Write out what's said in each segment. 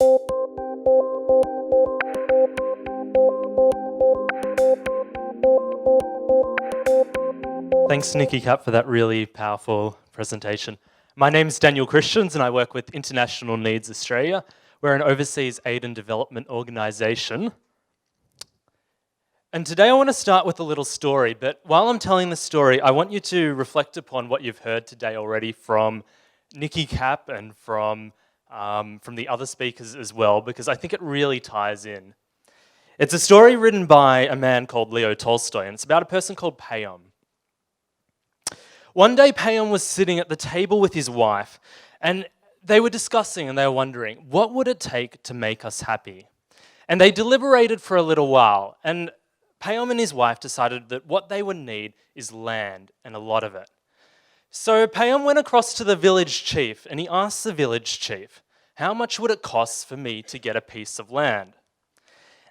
Thanks, Nikki Cap, for that really powerful presentation. My name's Daniel Christians, and I work with International Needs Australia. We're an overseas aid and development organisation. And today I want to start with a little story, but while I'm telling the story, I want you to reflect upon what you've heard today already from Nikki Cap and from the other speakers as well, because I think it really ties in. It's a story written by a man called Leo Tolstoy, and it's about a person called Payam. One day, Payam was sitting at the table with his wife, and they were discussing and they were wondering, what would it take to make us happy? And they deliberated for a little while, and Payam and his wife decided that what they would need is land, and a lot of it. So Payam went across to the village chief, and he asked the village chief, how much would it cost for me to get a piece of land?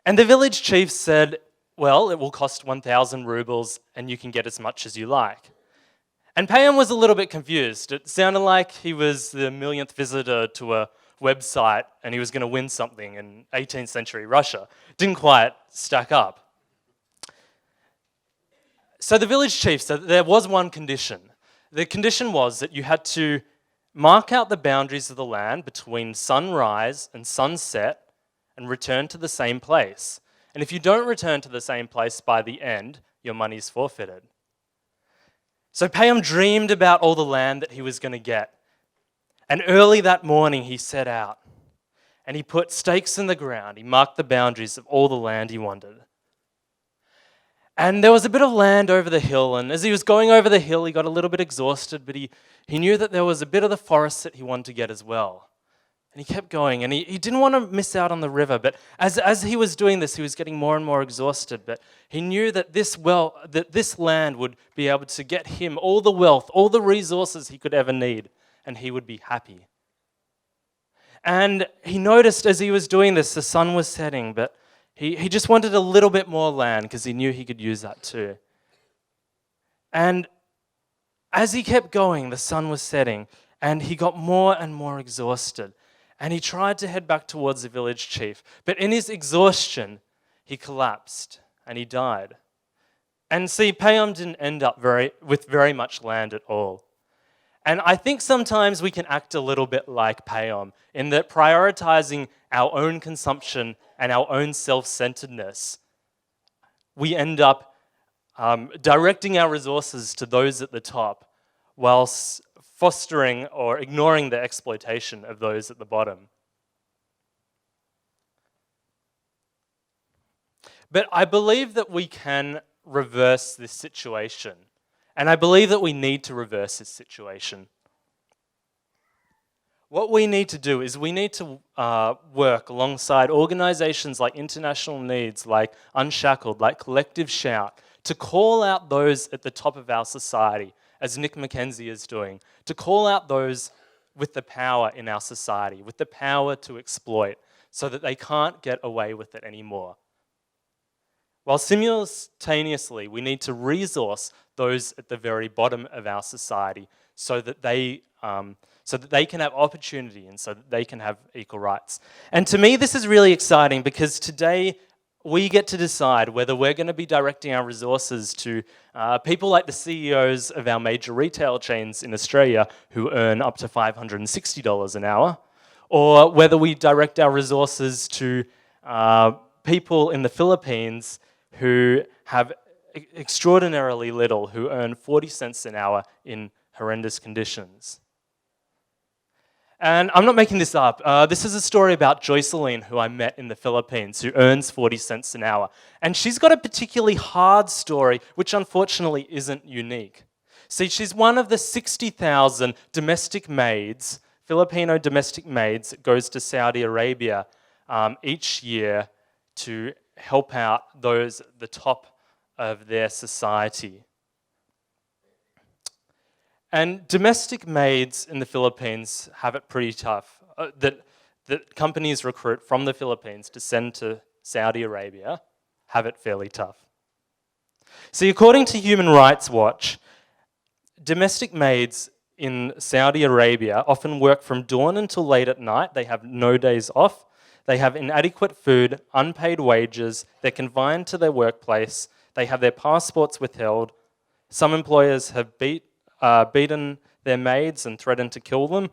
And the village chief said, well, it will cost 1,000 rubles, and you can get as much as you like. And Payam was a little bit confused. It sounded like he was the millionth visitor to a website and he was going to win something in 18th century Russia. Didn't quite stack up. So the village chief said that there was one condition. The condition was that you had to mark out the boundaries of the land between sunrise and sunset and return to the same place. And if you don't return to the same place by the end, your money's forfeited. So Payam dreamed about all the land that he was going to get. And early that morning, he set out. And he put stakes in the ground. He marked the boundaries of all the land he wanted. And there was a bit of land over the hill. And as he was going over the hill, he got a little bit exhausted. But he knew that there was a bit of the forest that he wanted to get as well. And he kept going, and he didn't want to miss out on the river. But as he was doing this, he was getting more and more exhausted. But he knew that this land would be able to get him all the wealth, all the resources he could ever need, and he would be happy. And he noticed as he was doing this, the sun was setting, but he just wanted a little bit more land because he knew he could use that too. And as he kept going, the sun was setting, and he got more and more exhausted. And he tried to head back towards the village chief. But in his exhaustion, he collapsed and he died. And see, Payam didn't end up with very much land at all. And I think sometimes we can act a little bit like Payam in that prioritizing our own consumption and our own self-centeredness, we end up directing our resources to those at the top whilst fostering or ignoring the exploitation of those at the bottom. But I believe that we can reverse this situation. And I believe that we need to reverse this situation. What we need to do is we need to work alongside organizations like International Needs, like Unshackled, like Collective Shout, to call out those at the top of our society, as Nick McKenzie is doing, to call out those with the power in our society, with the power to exploit, so that they can't get away with it anymore. While simultaneously, we need to resource those at the very bottom of our society so that they can have opportunity and so that they can have equal rights. And to me, this is really exciting because today, we get to decide whether we're going to be directing our resources to people like the CEOs of our major retail chains in Australia who earn up to $560 an hour, or whether we direct our resources to people in the Philippines who have extraordinarily little, who earn 40 cents an hour in horrendous conditions. And I'm not making this up. This is a story about Joyceline, who I met in the Philippines, who earns 40 cents an hour. And she's got a particularly hard story, which unfortunately isn't unique. See, she's one of the 60,000 domestic maids, Filipino domestic maids, that goes to Saudi Arabia each year to help out those at the top of their society. And domestic maids in the Philippines have it pretty tough. That companies recruit from the Philippines to send to Saudi Arabia have it fairly tough. See, according to Human Rights Watch, domestic maids in Saudi Arabia often work from dawn until late at night. They have no days off. They have inadequate food, unpaid wages, they're confined to their workplace, they have their passports withheld. Some employers have beaten their maids and threatened to kill them,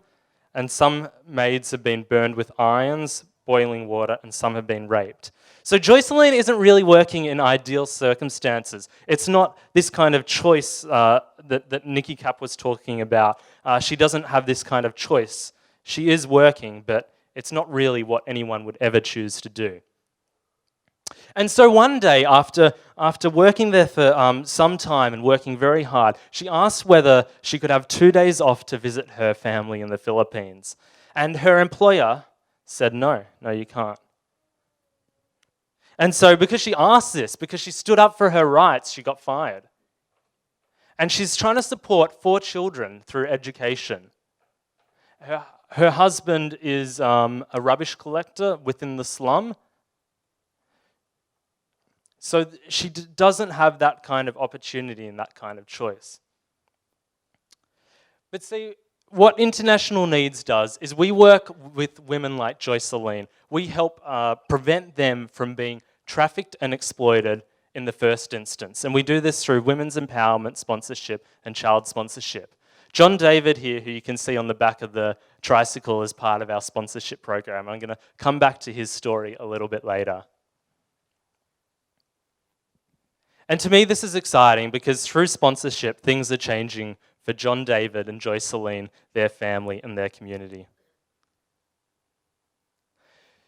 and some maids have been burned with irons, boiling water, and some have been raped. So Joycelyn isn't really working in ideal circumstances. It's not this kind of choice that Nikki Cap was talking about. She doesn't have this kind of choice. She is working, but it's not really what anyone would ever choose to do. And so one day, after working there for some time and working very hard, she asked whether she could have 2 days off to visit her family in the Philippines. And her employer said, no, you can't. And so because she asked this, because she stood up for her rights, she got fired. And she's trying to support 4 children through education. Her husband is a rubbish collector within the slum. So she doesn't have that kind of opportunity and that kind of choice. But see, what International Needs does is we work with women like Joycelyn. We help prevent them from being trafficked and exploited in the first instance. And we do this through women's empowerment, sponsorship, and child sponsorship. John David here, who you can see on the back of the tricycle as part of our sponsorship program. I'm going to come back to his story a little bit later. And to me, this is exciting because through sponsorship, things are changing for John David and Joycelyn, their family, and their community.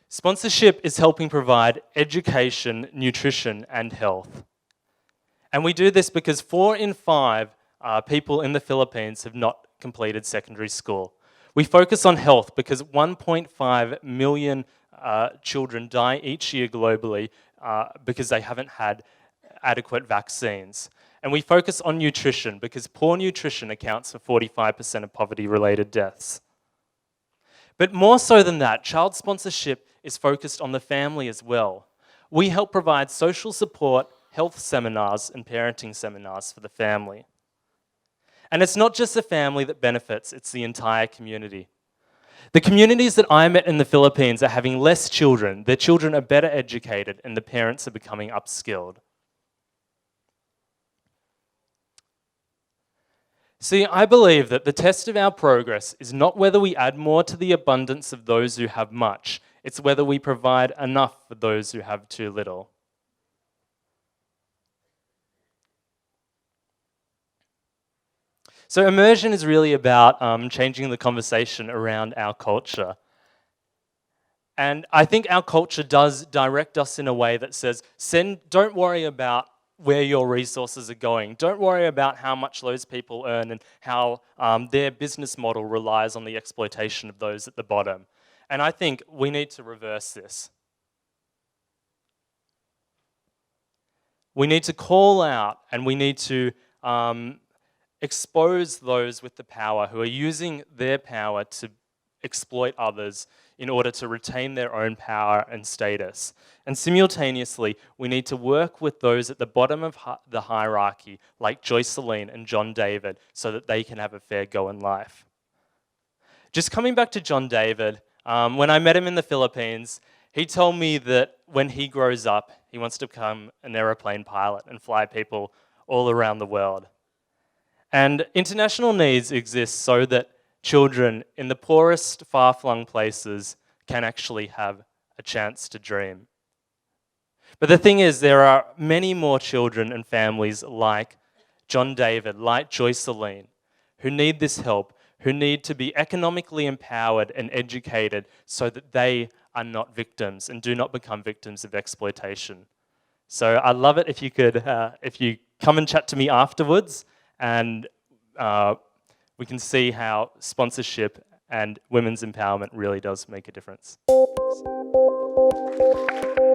Sponsorship is helping provide education, nutrition, and health. And we do this because 4 in 5 people in the Philippines have not completed secondary school. We focus on health because 1.5 million children die each year globally because they haven't had adequate vaccines. And we focus on nutrition because poor nutrition accounts for 45% of poverty-related deaths. But more so than that, child sponsorship is focused on the family as well. We help provide social support, health seminars, and parenting seminars for the family. And it's not just the family that benefits, it's the entire community. The communities that I met in the Philippines are having less children, their children are better educated, and the parents are becoming upskilled. See, I believe that the test of our progress is not whether we add more to the abundance of those who have much, it's whether we provide enough for those who have too little. So immersion is really about changing the conversation around our culture. And I think our culture does direct us in a way that says, don't worry about where your resources are going. Don't worry about how much those people earn and how their business model relies on the exploitation of those at the bottom. And I think we need to reverse this. We need to call out and we need to expose those with the power who are using their power to exploit others in order to retain their own power and status. And simultaneously, we need to work with those at the bottom of the hierarchy, like Joycelyn and John David, so that they can have a fair go in life. Just coming back to John David, when I met him in the Philippines, he told me that when he grows up, he wants to become an aeroplane pilot and fly people all around the world. And International Needs exists so that children in the poorest, far-flung places can actually have a chance to dream. But the thing is, there are many more children and families like John David, like Joycelyn, who need this help, who need to be economically empowered and educated so that they are not victims and do not become victims of exploitation. So I'd love it if you could, if you come and chat to me afterwards, and we can see how sponsorship and women's empowerment really does make a difference. Thanks.